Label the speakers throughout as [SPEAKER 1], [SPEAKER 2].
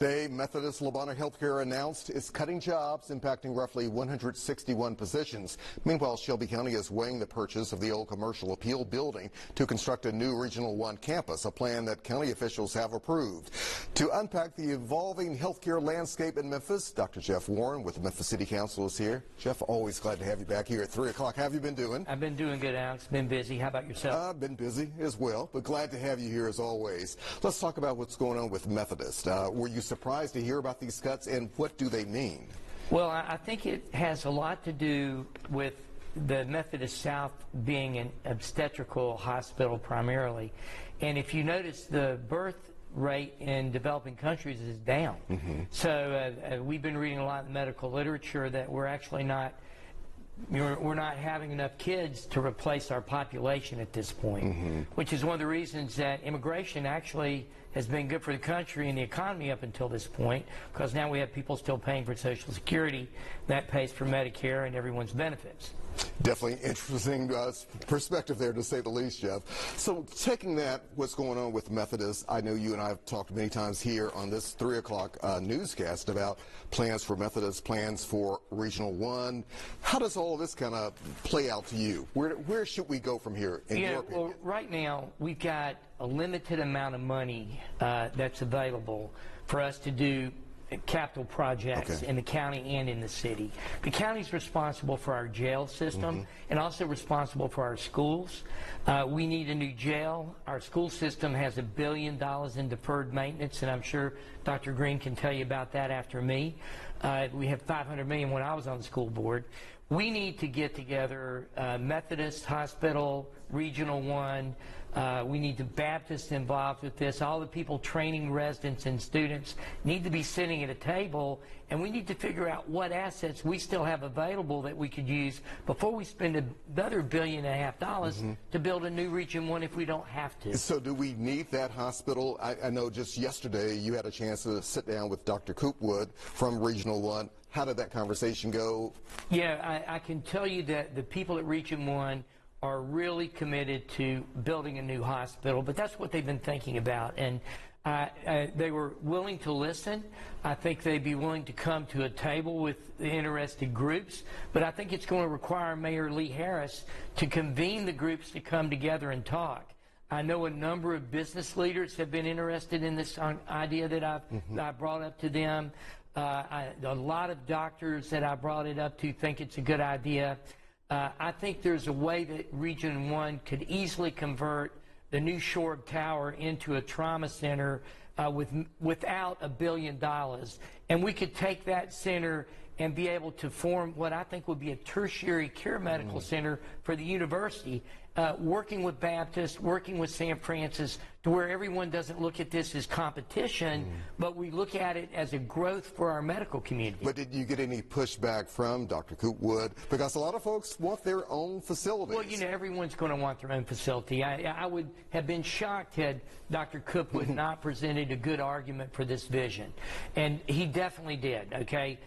[SPEAKER 1] Today, Methodist Lubbock Healthcare announced it's cutting jobs, impacting roughly 161 positions. Meanwhile, Shelby County is weighing the purchase of the old commercial appeal building to construct a new Regional 1 campus, a plan that county officials have approved. To unpack the evolving healthcare landscape in Memphis, Dr. Jeff Warren with the Memphis City Council is here. Jeff, always glad to have you back here at 3 o'clock. How have you been doing?
[SPEAKER 2] I've been doing good, Alex. Been busy. How about yourself?
[SPEAKER 1] I've been busy as well, but glad to have you here as always. Let's talk about what's going on with Methodist. Were you surprised to hear about these cuts, and what do they mean?
[SPEAKER 2] Well, I think it has a lot to do with the Methodist South being an obstetrical hospital primarily. And if you notice, the birth rate in developing countries is down. So we've been reading a lot in medical literature that we're actually not we're not having enough kids to replace our population at this point, which is one of the reasons that immigration actually has been good for the country and the economy up until this point, because now we have people still paying for Social Security that pays for Medicare and everyone's benefits.
[SPEAKER 1] Definitely interesting perspective there, to say the least, Jeff. So taking that, what's going on with Methodist, I know you and I have talked many times here on this 3 o'clock newscast about plans for Methodist, plans for Regional 1. How does all this kind of play out to you? Where should we go from here, in your opinion?
[SPEAKER 2] Well, right now, we've got a limited amount of money that's available for us to do capital projects in the county and in the city. The county's responsible for our jail system and also responsible for our schools. We need a new jail. Our school system has $1 billion in deferred maintenance, and I'm sure Dr. Green can tell you about that after me. We have $500 million when I was on the school board. We need to get together Methodist Hospital, Regional 1. We need the Baptists involved with this. All the people training residents and students need to be sitting at a table, and we need to figure out what assets we still have available that we could use before we spend another $1.5 billion to build a new Region 1 if we don't have to.
[SPEAKER 1] So do we need that hospital? I know just yesterday you had a chance to sit down with Dr. Coopwood from Regional 1. How did that conversation go?
[SPEAKER 2] Yeah, I can tell you that the people at Region 1 are really committed to building a new hospital, but that's what they've been thinking about. And they were willing to listen. I think they'd be willing to come to a table with the interested groups, but I think it's going to require Mayor Lee Harris to convene the groups to come together and talk. I know a number of business leaders have been interested in this idea that I brought up to them. A lot of doctors that I brought it up to think it's a good idea. I think there's a way that Region 1 could easily convert the new Shorb Tower into a trauma center without $1 billion. And we could take that center and be able to form what I think would be a tertiary care medical center for the university, working with Baptist, working with St. Francis, to where everyone doesn't look at this as competition, but we look at it as a growth for our medical community.
[SPEAKER 1] But did you get any pushback from Dr. Coopwood? Because a lot of folks want their own facilities.
[SPEAKER 2] Well, you know, everyone's going to want their own facility. I would have been shocked had Dr. Coopwood not presented a good argument for this vision. And he definitely did, okay?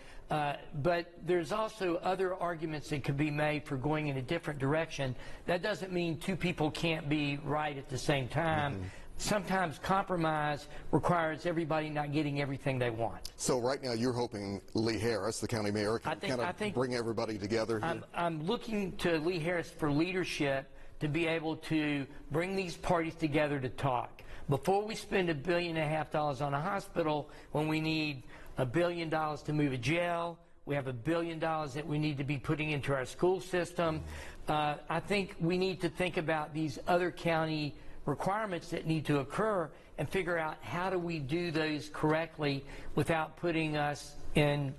[SPEAKER 2] But there's also other arguments that could be made for going in a different direction. That doesn't mean two people can't be right at the same time. Sometimes compromise requires everybody not getting everything they want.
[SPEAKER 1] So right now you're hoping Lee Harris, the county mayor, can bring everybody together here?
[SPEAKER 2] I'm looking to Lee Harris for leadership to be able to bring these parties together to talk. Before we spend $1.5 billion on a hospital, when we need $1 billion to move a jail, we have $1 billion that we need to be putting into our school system. I think we need to think about these other county requirements that need to occur and figure out how do we do those correctly without putting us in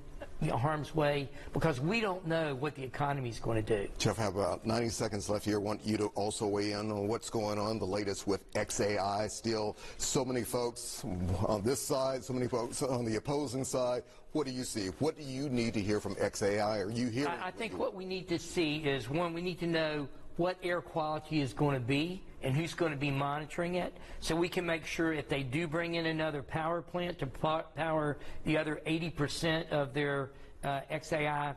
[SPEAKER 2] harm's way, because we don't know what the economy is going to do.
[SPEAKER 1] Jeff, I have about 90 seconds left here. I want you to also weigh in on what's going on, the latest with XAI. Still so many folks on this side, so many folks on the opposing side. What do you see? What do you need to hear from XAI? Are you hearing?
[SPEAKER 2] I think what we need to see is, one, we need to know what air quality is going to be and who's going to be monitoring it, so we can make sure if they do bring in another power plant to power the other 80% of their XAI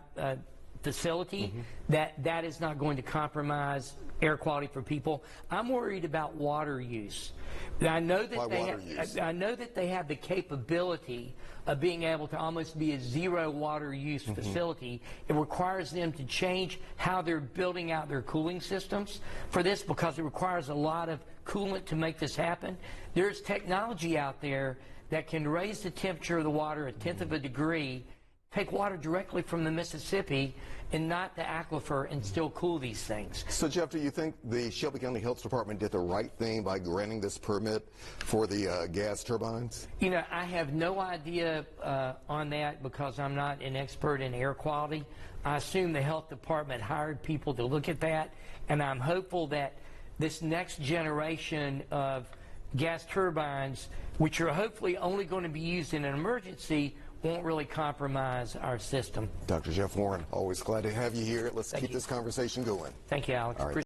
[SPEAKER 2] facility, that is not going to compromise air quality for people. I'm worried about water use. I know that I know that they have the capability of being able to almost be a zero water use facility. It requires them to change how they're building out their cooling systems for this, because it requires a lot of coolant to make this happen. There's technology out there that can raise the temperature of the water a tenth of a degree, take water directly from the Mississippi and not the aquifer, and still cool these things.
[SPEAKER 1] So, Jeff, do you think the Shelby County Health Department did the right thing by granting this permit for the gas turbines?
[SPEAKER 2] You know, I have no idea on that, because I'm not an expert in air quality. I assume the health department hired people to look at that, and I'm hopeful that this next generation of gas turbines, which are hopefully only going to be used in an emergency, won't really compromise our system.
[SPEAKER 1] Dr. Jeff Warren, always glad to have you here. Let's keep this conversation going.
[SPEAKER 2] Thank you, Alex.
[SPEAKER 1] All right.